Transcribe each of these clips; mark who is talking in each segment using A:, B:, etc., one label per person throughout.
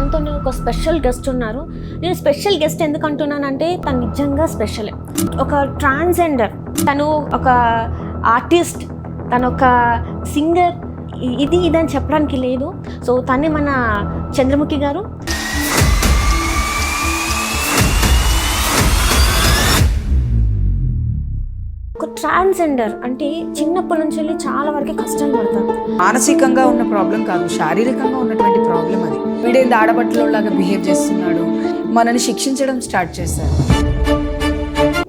A: మనతో ఒక special guest ఉన్నారు. నేను స్పెషల్ గెస్ట్ ఎందుకు అంటున్నానంటే తను నిజంగా స్పెషల్. ఒక ట్రాన్స్జెండర్, తను ఒక ఆర్టిస్ట్, తను ఒక సింగర్, ఇదని చెప్పడానికి లేదు. సో తనే మన చంద్రముఖి గారు. ఒక ట్రాన్స్జెండర్ అంటే చిన్నప్పటి నుంచి వెళ్ళి చాలా వరకు కష్టాలు పడతారు.
B: మానసికంగా ఉన్న ప్రాబ్లం కాదు, శారీరకంగా ఉన్నటువంటి ప్రాబ్లం అది. వీడేంది ఆడబట్టలోలాగా బిహేవ్ చేస్తున్నాడు, మనని శిక్షించడం స్టార్ట్ చేశారు.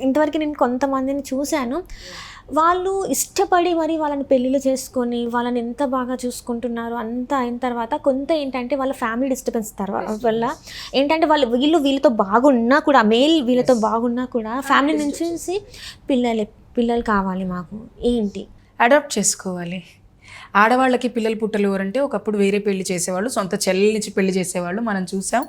A: ఇంతవరకు నేను కొంతమందిని చూశాను, వాళ్ళు ఇష్టపడి మరి వాళ్ళని పెళ్ళిళ్ళు చేసుకొని వాళ్ళని ఎంత బాగా చూసుకుంటున్నారు. అంతా అయిన తర్వాత కొంత ఏంటంటే వాళ్ళ ఫ్యామిలీ డిస్టర్బెన్స్ వల్ల ఏంటంటే వీళ్ళతో బాగున్నా కూడా, మేల్ వీళ్ళతో బాగున్నా కూడా ఫ్యామిలీ నుంచి పిల్లలు కావాలి మాకు, ఏంటి
B: అడాప్ట్ చేసుకోవాలి. ఆడవాళ్ళకి పిల్లలు పుట్టలు ఎవరంటే ఒకప్పుడు వేరే పెళ్లి చేసేవాళ్ళు, సొంత చెల్లెల నుంచి పెళ్లి చేసేవాళ్ళు మనం చూసాం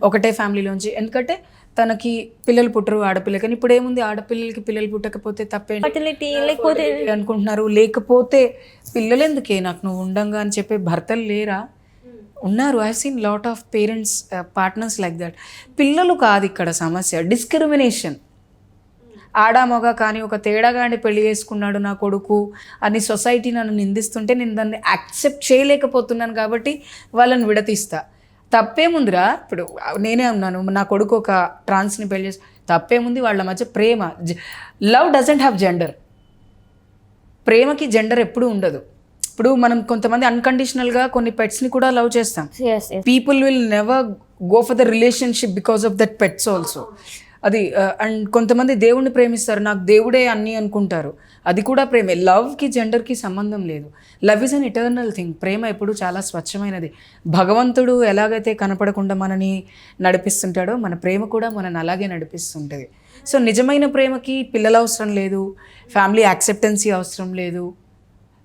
B: ఒకటే ఫ్యామిలీలోంచి. ఎందుకంటే తనకి పిల్లలు పుట్టరు ఆడపిల్లకని. ఇప్పుడు ఏముంది, ఆడపిల్లలకి పిల్లలు పుట్టకపోతే తప్పేంటి
A: లేకపోతే
B: అనుకుంటున్నారు. లేకపోతే పిల్లలు ఎందుకే నాకు నువ్వు ఉండంగా అని చెప్పే భర్తలు లేరా? ఉన్నారు. I seen lot of parents partners like that. పిల్లలు కాదు ఇక్కడ సమస్య, డిస్క్రిమినేషన్. ఆడా మగ కానీ ఒక తేడాగాని పెళ్లి చేసుకున్నాడు నా కొడుకు అని సొసైటీ నన్ను నిందిస్తుంటే నేను దాన్ని యాక్సెప్ట్ చేయలేకపోతున్నాను కాబట్టి వాళ్ళని విడతీస్తా. తప్పేముందిరా? ఇప్పుడు నేనే ఉన్నాను, నా కొడుకు ఒక ట్రాన్స్ని పెళ్లి చేసి తప్పేముంది? వాళ్ళ మధ్య ప్రేమ. Love doesn't have gender. ప్రేమకి జెండర్ ఎప్పుడూ ఉండదు. ఇప్పుడు మనం కొంతమంది అన్కండిషనల్గా కొన్ని పెట్స్ని కూడా లవ్ చేస్తాం. People will never go for the relationship because of that pets also. అది అండ్ కొంతమంది దేవుణ్ణి ప్రేమిస్తారు, నాకు దేవుడే అన్నీ అనుకుంటారు, అది కూడా ప్రేమే. లవ్కి జెండర్కి సంబంధం లేదు. Love is an eternal thing. ప్రేమ ఎప్పుడు చాలా స్వచ్ఛమైనది. భగవంతుడు ఎలాగైతే కనపడకుండా మనని నడిపిస్తుంటాడో మన ప్రేమ కూడా మనని అలాగే నడిపిస్తుంటుంది. సో నిజమైన ప్రేమకి పిల్లలు అవసరం లేదు, ఫ్యామిలీ యాక్సెప్టెన్సీ అవసరం లేదు,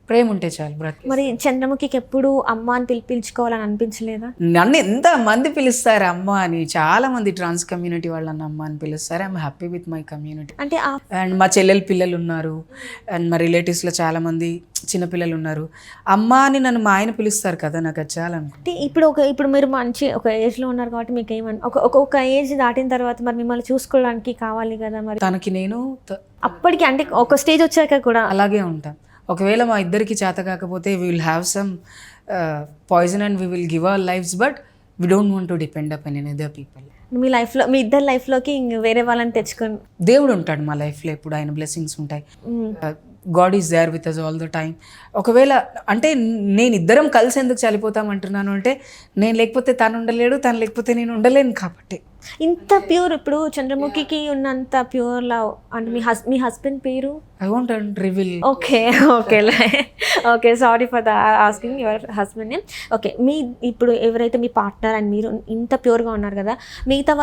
B: ప్రేమ ఉంటే చాలు బ్రతికి.
A: మరి చంద్రముఖికి ఎప్పుడు అమ్మ అని పిలిపించుకోవాలని అనిపించలేదా?
B: నన్ను ఎంత మంది పిలుస్తారు అమ్మ అని, చాలా మంది ట్రాన్స్ కమ్యూనిటీ వాళ్ళని అమ్మ అని పిలుస్తారు. I'm happy with my community.
A: అంటే
B: అండ్ మా చెల్లెలు పిల్లలు ఉన్నారు, అండ్ మా రిలేటివ్స్లో చాలా మంది చిన్నపిల్లలు ఉన్నారు. అమ్మ అని నన్ను మా ఆయన పిలుస్తారు కదా, నాకు అది చాలా అనుకుంటే.
A: ఇప్పుడు మీరు మంచి ఒక ఏజ్లో ఉన్నారు కాబట్టి మీకు ఏమని ఒక ఏజ్ దాటిన తర్వాత మరి మిమ్మల్ని చూసుకోవడానికి కావాలి కదా, మరి
B: తనకి నేను
A: అప్పటికి అంటే ఒక స్టేజ్ వచ్చాక కూడా
B: అలాగే ఉంటాం. ఒకవేళ మా ఇద్దరికి చేత కాకపోతే we will have some poison and we will give our lives, but we don't want to depend upon any other people.
A: మీ లైఫ్లో, మీ ఇద్దరు లైఫ్లోకి వేరే వాళ్ళని తెచ్చుకొని
B: దేవుడు ఉంటాడు మా లైఫ్లో, ఎప్పుడు ఆయన బ్లెస్సింగ్స్ ఉంటాయి. God is there with us all the time. ఒకవేళ అంటే నేను ఇద్దరం కలిసి ఎందుకు చనిపోతాం అంటున్నాను అంటే, నేను లేకపోతే తను ఉండలేడు, తను లేకపోతే నేను ఉండలేను కాబట్టి.
A: ఇంత ప్యూర్, ఇప్పుడు చంద్రముఖికి ఉన్నంత ప్యూర్ లవ్ అంటే మీ హస్బెండ్ పేరు
B: I want reveal.
A: Okay sorry for the asking your husband name. Okay, ఇప్పుడు ఎవరైతే మీ పార్ట్నర్ అండ్ మీరు ఇంత ప్యూర్గా ఉన్నారు కదా, మిగతా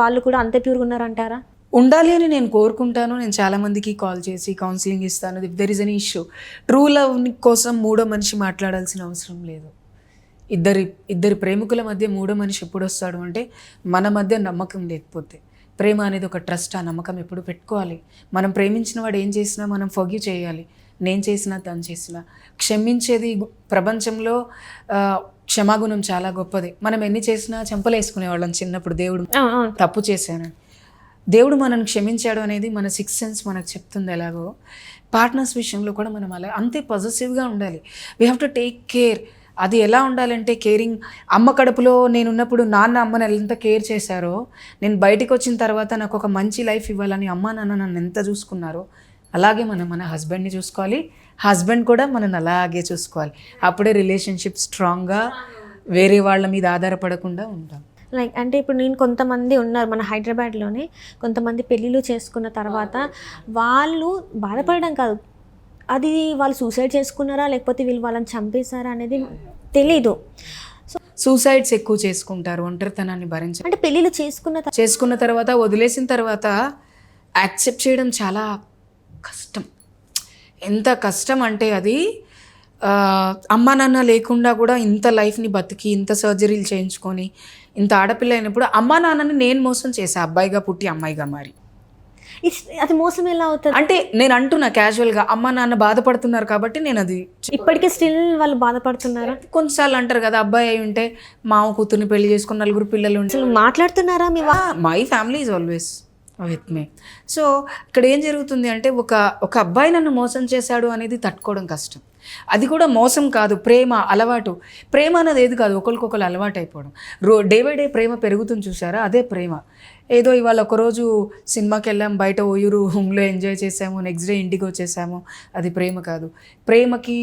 A: వాళ్ళు కూడా అంతే ప్యూర్గా ఉన్నారంటారా?
B: ఉండాలి అని నేను కోరుకుంటాను. నేను చాలామందికి కాల్ చేసి కౌన్సిలింగ్ ఇస్తాను. If there is an issue, true love కోసం మూడో మనిషి మాట్లాడాల్సిన అవసరం లేదు. ఇద్దరి ప్రేమికుల మధ్య మూడో మనిషి ఎప్పుడు వస్తాడు అంటే మన మధ్య నమ్మకం లేకపోతే. ప్రేమ అనేది ఒక ట్రస్ట్, ఆ నమ్మకం ఎప్పుడు పెట్టుకోవాలి. మనం ప్రేమించిన వాడు ఏం చేసినా మనం ఫర్గివ్ చేయాలి. నేను చేసినా తను చేసినా క్షమించేది ప్రపంచంలో క్షమాగుణం చాలా గొప్పది. మనం ఎన్ని చేసినా చెంపలేసుకునేవాళ్ళం చిన్నప్పుడు, దేవుడు తప్పు చేశానని. దేవుడు మనల్ని క్షమించాడు అనేది మన సిక్స్త్ సెన్స్ మనకు చెప్తుంది. ఎలాగో పార్ట్నర్స్ విషయంలో కూడా మనం అలా అంతే పాజిటివ్గా ఉండాలి. We have to take care. అది ఎలా ఉండాలంటే కేరింగ్. అమ్మ కడుపులో నేనున్నప్పుడు నాన్న అమ్మని ఎంత కేర్ చేశారో, నేను బయటికి వచ్చిన తర్వాత నాకు ఒక మంచి లైఫ్ ఇవ్వాలని అమ్మ నాన్న నన్ను ఎంత చూసుకున్నారో, అలాగే మనం మన హస్బెండ్ని చూసుకోవాలి, హస్బెండ్ కూడా మనల్ని అలాగే చూసుకోవాలి. అప్పుడే రిలేషన్షిప్ స్ట్రాంగ్గా వేరే వాళ్ళ మీద ఆధారపడకుండా ఉంటాం.
A: లైక్ అంటే ఇప్పుడు నేను కొంతమంది ఉన్నారు మన హైదరాబాద్లోనే, కొంతమంది పెళ్ళిళ్ళు చేసుకున్న తర్వాత వాళ్ళు బాధపడడం కాదు, అది వాళ్ళు సూసైడ్ చేసుకున్నారా లేకపోతే వీళ్ళు వాళ్ళని చంపేశారా అనేది తెలీదు.
B: సూసైడ్స్ ఎక్కువ చేసుకుంటారు, ఒంటరితనాన్ని భరించారు.
A: అంటే పెళ్ళిళ్ళు చేసుకున్న
B: తర్వాత వదిలేసిన తర్వాత యాక్సెప్ట్ చేయడం చాలా కష్టం. ఎంత కష్టం అంటే అది అమ్మా నాన్న లేకుండా కూడా ఇంత లైఫ్ని బతికి ఇంత సర్జరీలు చేయించుకొని ఇంత ఆడపిల్ల అయినప్పుడు అమ్మా నాన్నని నేను మోసం చేశా, అబ్బాయిగా పుట్టి అమ్మాయిగా మారి.
A: అది మోసం ఎలా అవుతుంది?
B: అంటే నేను అంటున్నా క్యాజువల్గా అమ్మ నాన్న బాధపడుతున్నారు కాబట్టి నేను అది
A: ఇప్పటికీ స్టిల్ వాళ్ళు బాధపడుతున్నారా?
B: కొన్నిసార్లు అంటారు కదా, అబ్బాయి అయి ఉంటే మామ కూతుర్ని పెళ్లి చేసుకుని 4 పిల్లలు ఉంటే.
A: అసలు మాట్లాడుతున్నారా మీ
B: my family is always with me. So ఇక్కడ ఏం జరుగుతుంది అంటే ఒక అబ్బాయి నన్ను మోసం చేశాడు అనేది తట్టుకోవడం కష్టం. అది కూడా మోసం కాదు, ప్రేమ, అలవాటు. ప్రేమ అనేది ఏది కాదు, ఒకరికొకరు అలవాటు అయిపోవడం. డే బై డే ప్రేమ పెరుగుతుంది చూసారా, అదే ప్రేమ. ఏదో ఇవాళ ఒకరోజు సినిమాకి వెళ్ళాం, బయట ఓయూరు రూమ్లో ఎంజాయ్ చేసాము, నెక్స్ట్ డే ఇంటికి వచ్చేసాము, అది ప్రేమ కాదు. ప్రేమకి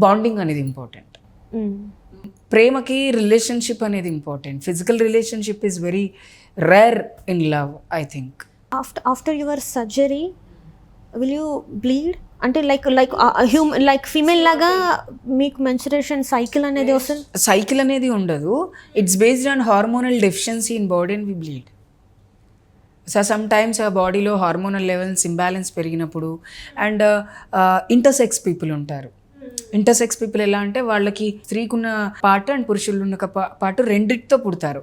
B: బాండింగ్ అనేది ఇంపార్టెంట్. ప్రేమకి రిలేషన్షిప్ అనేది important. Physical relationship is very rare in love, I think.
A: After your surgery will you bleed? అంటే లైక్ ఫీమేల్ లాగా మీకు మెన్స్ట్రుయేషన్ సైకిల్ అనేది వస్తుంది?
B: సైకిల్ అనేది ఉండదు. It's based on hormonal deficiency in body and we bleed. So sometimes ఆ బాడీలో hormonal levels imbalance పెరిగినప్పుడు, అండ్ ఇంటర్సెక్స్ పీపుల్ ఉంటారు. ఇంటర్సెక్స్ పీపుల్ ఎలా అంటే వాళ్ళకి స్త్రీకున్న పార్ట్ అండ్ పురుషులున్న పార్ట్ రెండిటితో పుడతారు.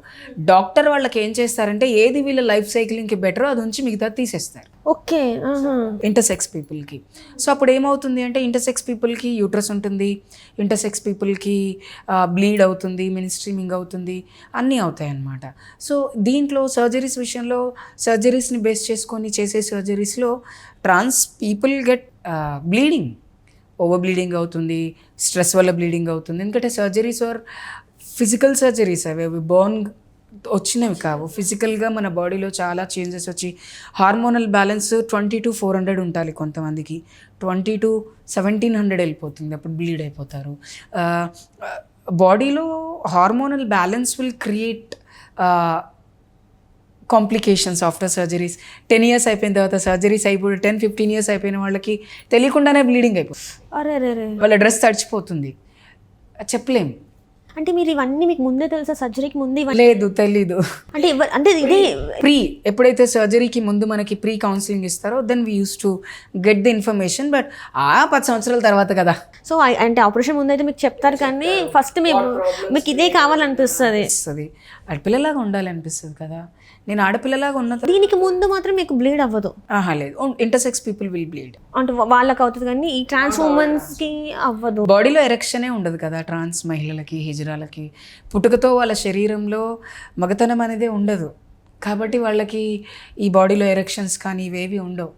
B: డాక్టర్ వాళ్ళకి ఏం చేస్తారంటే ఏది వీళ్ళ లైఫ్ సైక్లింగ్కి బెటరో అది ఉంచి మిగతా తీసేస్తారు.
A: ఓకే.
B: ఇంటర్సెక్స్ పీపుల్కి. సో అప్పుడు ఏమవుతుంది అంటే ఇంటర్సెక్స్ పీపుల్కి యూట్రస్ ఉంటుంది, ఇంటర్సెక్స్ పీపుల్కి బ్లీడ్ అవుతుంది, మిన్స్ట్రీమింగ్ అవుతుంది, అన్నీ అవుతాయి అన్నమాట. సో దీంట్లో సర్జరీస్ విషయంలో, సర్జరీస్ని బేస్ చేసుకొని చేసే సర్జరీస్లో trans people get bleeding, over bleeding అవుతుంది, స్ట్రెస్ వల్ల బ్లీడింగ్ అవుతుంది. ఎందుకంటే సర్జరీస్ ఆర్ ఫిజికల్ సర్జరీస్, అవి బోన్ వచ్చినవి కావు. ఫిజికల్గా మన బాడీలో చాలా చేంజెస్ వచ్చి హార్మోనల్ బ్యాలెన్స్ 20 to 400 ఉండాలి కొంతమందికి, 20 to 1700 వెళ్ళిపోతుంది, అప్పుడు బ్లీడ్ అయిపోతారు. బాడీలో hormonal balance will create complications after surgeries. 10 years అయిపోయిన తర్వాత సర్జరీస్ అయిపోయి 10-15 years అయిపోయిన వాళ్ళకి తెలియకుండానే బ్లీడింగ్ అయిపోతుంది.
A: అరే
B: వాళ్ళ డ్రెస్ తడిచిపోతుంది, చెప్పలేం.
A: అంటే మీరు ఇవన్నీ మీకు ముందే తెలుసా? సర్జరీకి ముందు
B: లేదు, తెలీదు.
A: అంటే ఇదే
B: ఎప్పుడైతే సర్జరీకి ముందు మనకి ప్రీ కౌన్సిలింగ్ ఇస్తారో then we use to get the information. But 10 సంవత్సరాల తర్వాత కదా.
A: సో అంటే ఆపరేషన్ ముందు అయితే మీకు చెప్తారు, కానీ ఫస్ట్ మీకు ఇదే కావాలనిపిస్తుంది,
B: ఆడపిల్లలాగా ఉండాలనిపిస్తుంది కదా. నేను ఆడపిల్లలాగా ఉన్న
A: దీనికి ముందు మాత్రం మీకు బ్లీడ్ అవ్వదు?
B: లేదు, ఇంటర్సెక్స్ పీపుల్ విల్ బ్లీడ్.
A: అంటే వాళ్ళకి అవుతుంది కానీ ఈ ట్రాన్స్ ఉమెన్స్కి అవ్వదు.
B: బాడీలో ఎరెక్షనే ఉండదు కదా ట్రాన్స్ మహిళలకి, హిజరాలకి. పుట్టుకతో వాళ్ళ శరీరంలో మగతనం అనేది ఉండదు కాబట్టి వాళ్ళకి ఈ బాడీలో ఎరెక్షన్స్ కానీ ఇవేవి ఉండవు.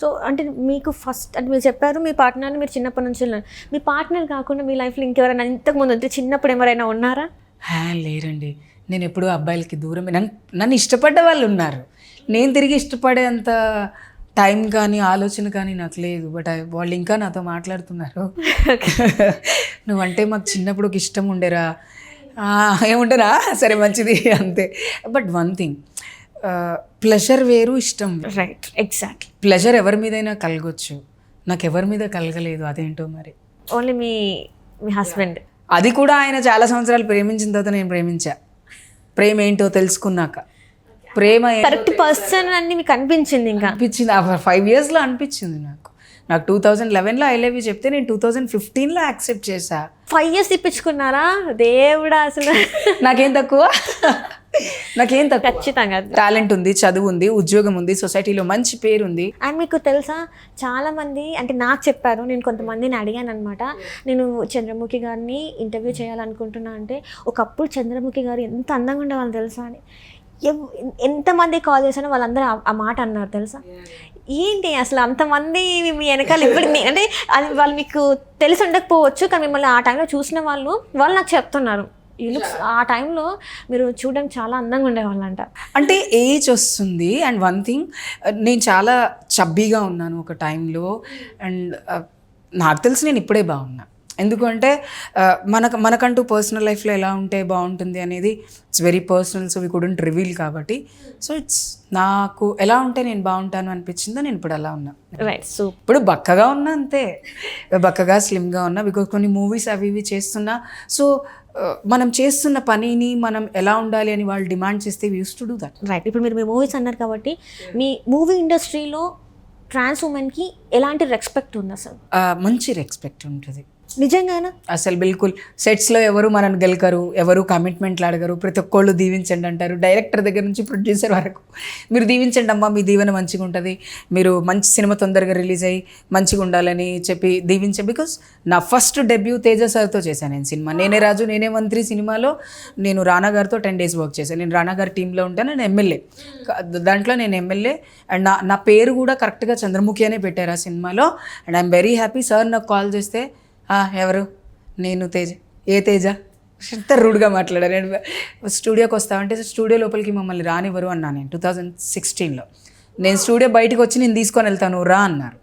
A: సో అంటే మీకు ఫస్ట్ అంటే మీరు చెప్పారు మీ పార్ట్నర్ని మీరు చిన్నప్పటి నుంచి ఉన్నారు. మీ పార్ట్నర్ కాకుండా మీ లైఫ్లో ఇంకెవరైనా ఇంతకుముందు అంటే చిన్నప్పుడు ఎవరైనా ఉన్నారా?
B: లేరండి, నేను ఎప్పుడూ అబ్బాయిలకి దూరమే. నన్ను ఇష్టపడ్డ వాళ్ళు ఉన్నారు, నేను తిరిగి ఇష్టపడేంత టైం కానీ ఆలోచన కానీ నాకు లేదు. బట్ వాళ్ళు ఇంకా నాతో మాట్లాడుతున్నారు. నువ్వంటే మాకు చిన్నప్పుడు ఒక ఇష్టం ఉండేరా, ఏముండరా, సరే మంచిది అంతే. బట్ వన్ థింగ్, ప్లెజర్ వేరు, ఇష్టం.
A: Right, exactly.
B: ప్లెజర్ ఎవరి మీదైనా కలగొచ్చు, నాకు ఎవరి మీద కలగలేదు, అదేంటో మరి.
A: ఓన్లీ మీ హస్బెండ్.
B: అది కూడా ఆయన చాలా సంవత్సరాలు ప్రేమించిన తర్వాత నేను ప్రేమించా. ప్రేమ ఏంటో తెలుసుకున్నాక, ప్రేమ
A: కరెక్ట్ పర్సన్ అని మీకు అనిపించింది? ఇంకా
B: అనిపించింది 5 yearsలో అనిపించింది నాకు. 2011లో ఐ లవ్ యూ చెప్తే నేను 2015లో యాక్సెప్ట్ చేశా.
A: 5 years ఇప్పించుకున్నారా? దేవుడా, అసలు
B: నాకేం తక్కువ.
A: ఖచ్చితంగా
B: టాలెంట్ ఉంది, చదువు ఉంది, ఉద్యోగం ఉంది, సొసైటీలో మంచి పేరు ఉంది.
A: అండ్ మీకు తెలుసా, చాలామంది అంటే నాకు చెప్పారు, నేను కొంతమందిని అడిగాను అనమాట, నేను చంద్రముఖి గారిని ఇంటర్వ్యూ చేయాలనుకుంటున్నా అంటే, ఒకప్పుడు చంద్రముఖి గారు ఎంత అందంగా ఉండేవాళ్ళు తెలుసా అని. ఎంతమంది కాల్ చేశానో వాళ్ళందరూ ఆ మాట అన్నారు తెలుసా. ఏంటి అసలు అంతమంది మీ వెనకాల ఇప్పుడు అంటే అది వాళ్ళు మీకు తెలిసి ఉండకపోవచ్చు, కానీ మిమ్మల్ని ఆ టైంలో చూసిన వాళ్ళు నాకు చెప్తున్నారు, ఈ లుక్స్ ఆ టైంలో మీరు చూడడానికి చాలా అందంగా ఉండేవాళ్ళంట.
B: అంటే ఏజ్ వస్తుంది. అండ్ వన్ థింగ్, నేను చాలా చబ్బీగా ఉన్నాను ఒక టైంలో. అండ్ నాకు తెలిసి నేను ఇప్పుడే బాగున్నా. ఎందుకంటే మనకంటూ పర్సనల్ లైఫ్లో ఎలా ఉంటే బాగుంటుంది అనేది it's very personal, so we couldn't reveal కాబట్టి. సో ఇట్స్ నాకు ఎలా ఉంటే నేను బాగుంటాను అనిపించిందో నేను ఇప్పుడు అలా ఉన్నా.
A: రైట్. సో
B: ఇప్పుడు బక్కగా ఉన్నా, అంతే బక్కగా స్లిమ్గా ఉన్నా, బికాజ్ కొన్ని మూవీస్ అవి ఇవి చేస్తున్నా. సో మనం చేస్తున్న పనిని మనం ఎలా ఉండాలి అని వాళ్ళు డిమాండ్ చేస్తే we use to do that.
A: Right. ఇప్పుడు మీరు మూవీస్ అన్నారు కాబట్టి మీ మూవీ ఇండస్ట్రీలో ట్రాన్స్ ఉమెన్కి ఎలాంటి రెస్పెక్ట్ ఉంది అసలు?
B: మంచి రెస్పెక్ట్ ఉంటుంది.
A: నిజంగానా?
B: అసలు బిల్కుల్ సెట్స్లో ఎవరు మనల్ని గెలకరు, ఎవరు కమిట్మెంట్లు అడగరు, ప్రతి ఒక్కళ్ళు దీవించండి అంటారు. డైరెక్టర్ దగ్గర నుంచి ప్రొడ్యూసర్ వరకు మీరు దీవించండి అమ్మా, మీ దీవెన మంచిగా ఉంటుంది, మీరు మంచి సినిమా తొందరగా రిలీజ్ అయ్యి మంచిగా ఉండాలని చెప్పి దీవించే. బికాస్ నా ఫస్ట్ డెబ్యూ తేజ సార్తో చేశాను నేను సినిమా. నేనే రాజు నేనే మంత్రి సినిమాలో నేను రానా గారితో 10 days వర్క్ చేశాను. నేను రానా గారి టీంలో ఉంటాను, నేను ఎమ్మెల్యే దాంట్లో, నేను ఎమ్మెల్యే. అండ్ నా పేరు కూడా కరెక్ట్గా చంద్రముఖి అనే పెట్టారు ఆ సినిమాలో. And I'm very happy. Sir నాకు కాల్ చేస్తే ఎవరు, నేను తేజ. ఏ తేజ? ఎంత రూడ్గా మాట్లాడారు. నేను స్టూడియోకి వస్తామంటే స్టూడియో లోపలికి మమ్మల్ని రానివ్వరు అన్నా నేను 2016లో. నేను స్టూడియో బయటకు వచ్చి నేను తీసుకొని వెళ్తాను రా అన్నారు.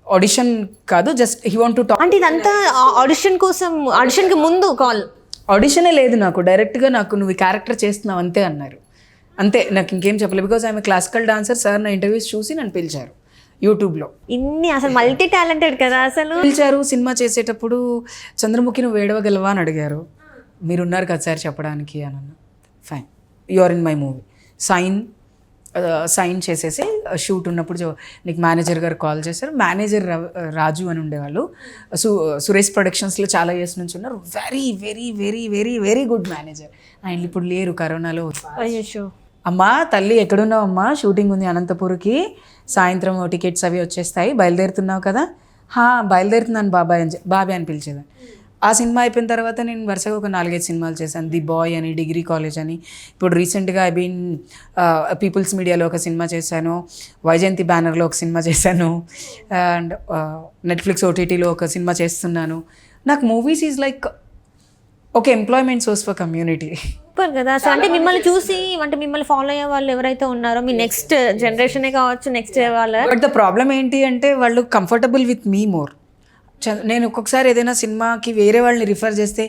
B: ఆడిషన్ కాదు, just he want to talk.
A: అంటే ఇదంతా ఆడిషన్ కోసం, ఆడిషన్కి ముందు కాల్?
B: ఆడిషనే లేదు నాకు, డైరెక్ట్గా నాకు నువ్వు ఈ క్యారెక్టర్ చేస్తున్నావు అంతే అన్నారు. అంతే, నాకు ఇంకేం చెప్పలేదు. Because I'm classical dancer. Sir నా ఇంటర్వ్యూస్ చూసి నన్ను పిలిచారు యూట్యూబ్లో.
A: ఇన్ని అసలు మల్టీ టాలెంటెడ్ కదా అసలు.
B: పిలిచారు సినిమా చేసేటప్పుడు, చంద్రముఖి నువ్వు ఏడవగలవా అని అడిగారు. మీరున్నారు కదా సార్ చెప్పడానికి అని అన్నా. Fine, you are in my movie. Sign చేసేసి షూట్ ఉన్నప్పుడు నీకు మేనేజర్ గారు కాల్ చేశారు. మేనేజర్ రాజు అని ఉండేవాళ్ళు, సురేష్ ప్రొడక్షన్స్లో చాలా ఇయర్స్ నుంచి ఉన్నారు. Very very very very very good manager. ఆయన ఇప్పుడు లేరు, కరోనాలో. అమ్మా తల్లి ఎక్కడున్నావు అమ్మా, షూటింగ్ ఉంది అనంతపూర్కి, సాయంత్రం టికెట్స్ అవి వచ్చేస్తాయి, బయలుదేరుతున్నావు కదా? బయలుదేరుతున్నాను బాబాయ్ అని పిలిచేదాన్ని. ఆ సినిమా అయిపోయిన తర్వాత నేను వరుసగా ఒక 4-5 సినిమాలు చేశాను. ది బాయ్ అని, డిగ్రీ కాలేజ్ అని. ఇప్పుడు రీసెంట్గా ఐ బీన్ పీపుల్స్ మీడియాలో ఒక సినిమా చేశాను, వైజయంతి బ్యానర్లో ఒక సినిమా చేశాను, అండ్ నెట్ఫ్లిక్స్ ఓటీటీలో ఒక సినిమా చేస్తున్నాను. నాకు మూవీస్ ఈజ్ లైక్ ఒక employment source for community.
A: Super కదా అసలు. అంటే మిమ్మల్ని చూసి, అంటే మిమ్మల్ని ఫాలో అయ్యే వాళ్ళు ఎవరైతే ఉన్నారో, మీ నెక్స్ట్ జనరేషనే కావచ్చు, నెక్స్ట్ వాళ్ళ.
B: బట్ ద ప్రాబ్లం ఏంటి అంటే వాళ్ళు కంఫర్టబుల్ విత్ మీ మోర్. నేను ఒక్కొక్కసారి ఏదైనా సినిమాకి వేరే వాళ్ళని రిఫర్ చేస్తే,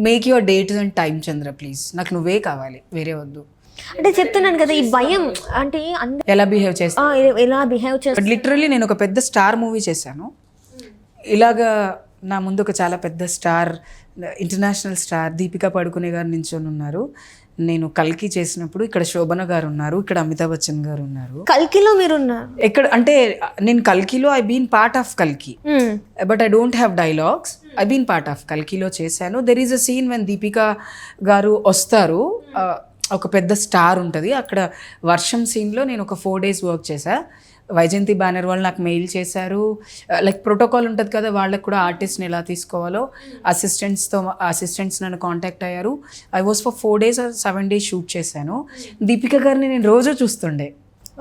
B: make your dates and time Chandra please, నాకు నువ్వే కావాలి, వేరే వద్దు.
A: అంటే చెప్తున్నాను కదా, ఈ భయం అంటే
B: ఎలా బిహేవ్ చేస్తా,
A: ఎలా బిహేవ్ చేస్తా.
B: లిటరల్లీ నేను ఒక పెద్ద స్టార్ మూవీ చేశాను. ఇలాగా నా ముందు ఒక చాలా పెద్ద స్టార్, ఇంటర్నేషనల్ స్టార్ దీపికా పడుకునే గారు నించొని ఉన్నారు. నేను కల్కి చేసినప్పుడు ఇక్కడ శోభన గారు ఉన్నారు, ఇక్కడ అమితాబ్ బచ్చన్ గారు ఉన్నారు.
A: కల్కిలో మీరు ఉన్నారు?
B: ఎక్కడ అంటే నేను కల్కిలో ఐ బీన్ పార్ట్ ఆఫ్ కల్కి, but I don't have dialogues. I been part of కల్కిలో చేశాను. There is a scene when Deepika గారు వస్తారు, ఒక పెద్ద స్టార్ ఉంటుంది అక్కడ. వర్షం సీన్లో నేను ఒక 4 days వర్క్ చేశా. వైజయంతి బ్యానర్ వాళ్ళు నాకు మెయిల్ చేశారు, లైక్ ప్రోటోకాల్ ఉంటుంది కదా, వాళ్ళకి కూడా ఆర్టిస్ట్ని ఎలా తీసుకోవాలో అసిస్టెంట్స్ నన్ను కాంటాక్ట్ అయ్యారు. I was for 4 days or 7 days shoot చేశాను. దీపిక గారిని నేను రోజు చూస్తుండే.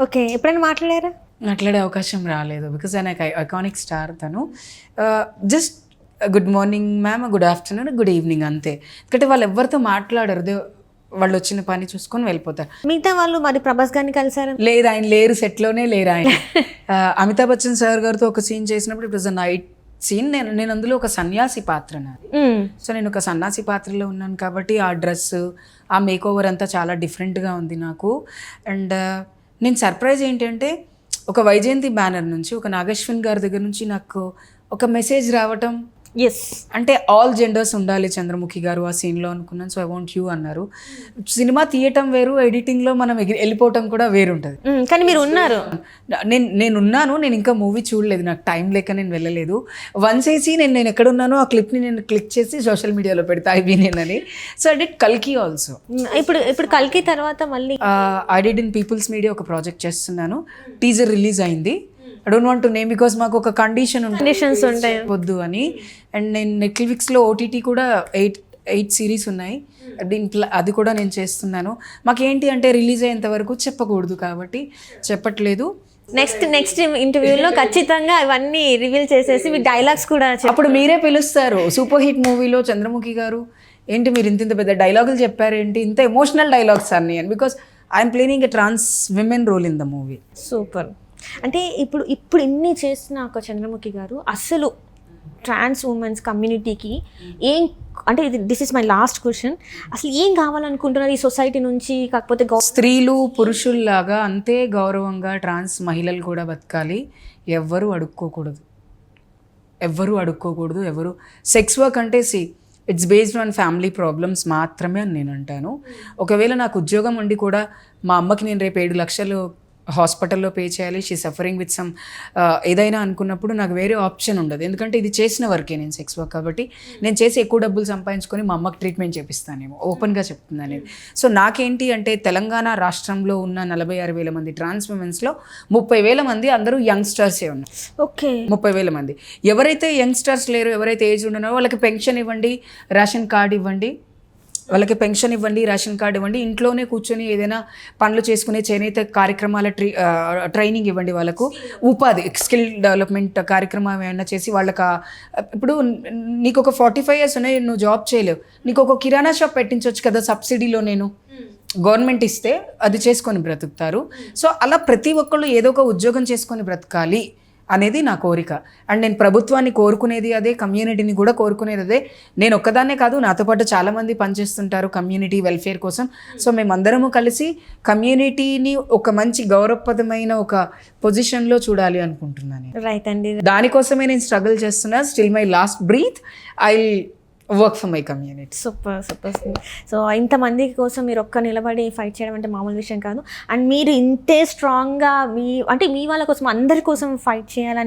A: ఓకే, ఎప్పుడైనా
B: మాట్లాడే అవకాశం రాలేదు, బికాజ్ నాకు ఐకానిక్ స్టార్ తను. Just good morning ma'am, good afternoon, good evening అంతే. ఎందుకంటే వాళ్ళు ఎవరితో మాట్లాడరు, వాళ్ళు వచ్చిన పని చూసుకొని వెళ్ళిపోతారు.
A: మిగతా వాళ్ళు మరి ప్రభాస్ గారిని కలిసారు?
B: లేదు, ఆయన లేరు, సెట్లోనే లేరు ఆయన. అమితాబ్ బచ్చన్ సార్ గారితో ఒక సీన్ చేసినప్పుడు it was a night scene. నేను అందులో ఒక సన్యాసి పాత్ర నాది. సో నేను ఒక సన్యాసి పాత్రలో ఉన్నాను కాబట్టి ఆ డ్రెస్, ఆ మేక్ ఓవర్ అంతా చాలా డిఫరెంట్గా ఉంది నాకు. అండ్ నేను సర్ప్రైజ్ ఏంటంటే, ఒక వైజయంతి బ్యానర్ నుంచి, ఒక నాగశ్విన్ గారి దగ్గర నుంచి నాకు ఒక మెసేజ్ రావటం,
A: ఎస్
B: అంటే ఆల్ జెండర్స్ ఉండాలి చంద్రముఖి గారు ఆ సీన్లో అనుకున్నాను. సో ఐ వాంట్ యూ అన్నారు. సినిమా తీయటం వేరు, ఎడిటింగ్లో మనం వెళ్ళిపోవటం కూడా వేరుంటుంది.
A: కానీ మీరు ఉన్నారు.
B: నేనున్నాను, నేను ఇంకా మూవీ చూడలేదు, నాకు టైం లేక నేను వెళ్ళలేదు. వన్స్ వేసి నేను ఎక్కడున్నానో ఆ క్లిప్ని నేను క్లిక్ చేసి సోషల్ మీడియాలో పెడతా ఐ నేనని. సో ఐ డిడ్ కల్కి ఆల్సో.
A: ఇప్పుడు కల్కి తర్వాత మళ్ళీ
B: I did in People's Media ఒక ప్రాజెక్ట్ చేస్తున్నాను. టీజర్ రిలీజ్ అయింది. I don't want to name because మాకు ఒక కండిషన్స్ ఉంటాయి వద్దు అని. అండ్ నేను నెట్ఫ్లిక్స్లో ఓటీటీ కూడా 8 series ఉన్నాయి, దీంట్లో అది కూడా నేను చేస్తున్నాను. మాకేంటి అంటే రిలీజ్ అయ్యేంత వరకు చెప్పకూడదు కాబట్టి చెప్పట్లేదు.
A: నెక్స్ట్ ఇంటర్వ్యూలో ఖచ్చితంగా అవన్నీ రివీల్ చేసేసి మీ డైలాగ్స్ కూడా
B: అప్పుడు మీరే పిలుస్తారు. సూపర్ హిట్ మూవీలో చంద్రముఖి గారు ఏంటి మీరు ఇంత పెద్ద డైలాగులు చెప్పారేంటి, ఇంత ఎమోషనల్ డైలాగ్స్ అన్నీ అని, because I'm playing a trans women role in the movie.
A: Super. అంటే ఇప్పుడు ఇన్ని చేసిన ఒక చంద్రముఖి గారు అసలు ట్రాన్స్ ఉమెన్స్ కమ్యూనిటీకి ఏం, అంటే this is my last question, అసలు ఏం కావాలనుకుంటున్నారు ఈ సొసైటీ నుంచి? కాకపోతే
B: స్త్రీలు పురుషుల్లాగా అంతే గౌరవంగా ట్రాన్స్ మహిళలు కూడా బతకాలి. ఎవ్వరూ అడుక్కోకూడదు. ఎవరు సెక్స్ వర్క్ అంటే it's based on family problems మాత్రమే అని నేను అంటాను. ఒకవేళ నాకు ఉద్యోగం ఉండి కూడా మా అమ్మకి నేను రేపు 7 లక్షలు హాస్పిటల్లో పే చేయాలి, షీ సఫరింగ్ విత్ సమ్ ఏదైనా అనుకున్నప్పుడు నాకు వేరే ఆప్షన్ ఉండదు. ఎందుకంటే ఇది చేసిన వర్కే నేను సెక్స్ వర్క్ కాబట్టి నేను చేసి ఎక్కువ డబ్బులు సంపాదించుకొని మా అమ్మకి ట్రీట్మెంట్ చేపిస్తానేమో, ఓపెన్గా చెప్తున్నాను నేను. సో నాకేంటి అంటే తెలంగాణ రాష్ట్రంలో ఉన్న 46,000 మంది ట్రాన్స్ ఉమెన్స్లో 30,000 మంది అందరూ యంగ్స్టర్సే ఉన్నారు.
A: ఓకే,
B: 30,000 మంది. ఎవరైతే యంగ్స్టర్స్ లేరు, ఎవరైతే ఏజ్ ఉన్నారో వాళ్ళకి పెన్షన్ ఇవ్వండి, రేషన్ కార్డు ఇవ్వండి, వాళ్ళకి పెన్షన్ ఇవ్వండి, రేషన్ కార్డు ఇవ్వండి, ఇంట్లోనే కూర్చొని ఏదైనా పనులు చేసుకునే చేనేత కార్యక్రమాల ట్రైనింగ్ ఇవ్వండి, వాళ్ళకు ఉపాధి స్కిల్ డెవలప్మెంట్ కార్యక్రమం ఏమైనా చేసి వాళ్ళకి ఇప్పుడు నీకు ఒక 45 years ఉన్నాయి, నువ్వు జాబ్ చేయలేవు, నీకు ఒక కిరాణా షాప్ పెట్టించవచ్చు కదా సబ్సిడీలో, నేను గవర్నమెంట్ ఇస్తే అది చేసుకొని బ్రతుకుతారు. సో అలా ప్రతి ఒక్కళ్ళు ఏదో ఒక ఉద్యోగం చేసుకొని బ్రతకాలి అనేది నా కోరిక. అండ్ నేను ప్రభుత్వాన్ని కోరుకునేది అదే, కమ్యూనిటీని కూడా కోరుకునేది అదే. నేను ఒక్కదాన్నే కాదు, నాతో పాటు చాలామంది పనిచేస్తుంటారు కమ్యూనిటీ వెల్ఫేర్ కోసం. సో మేమందరము కలిసి కమ్యూనిటీని ఒక మంచి గౌరవప్రదమైన ఒక పొజిషన్లో చూడాలి అనుకుంటున్నాను.
A: రైట్ అండి.
B: దానికోసమే నేను స్ట్రగుల్ చేస్తున్నా. Still my last breath I work for my community.
A: Super super. So ఇంతమంది కోసం మీరు ఒక్క నిలబడి ఫైట్ చేయడం అంటే మామూలు విషయం కాదు. అండ్ మీరు ఇంతే స్ట్రాంగ్గా మీ వాళ్ళ కోసం అందరి కోసం ఫైట్ చేయాలని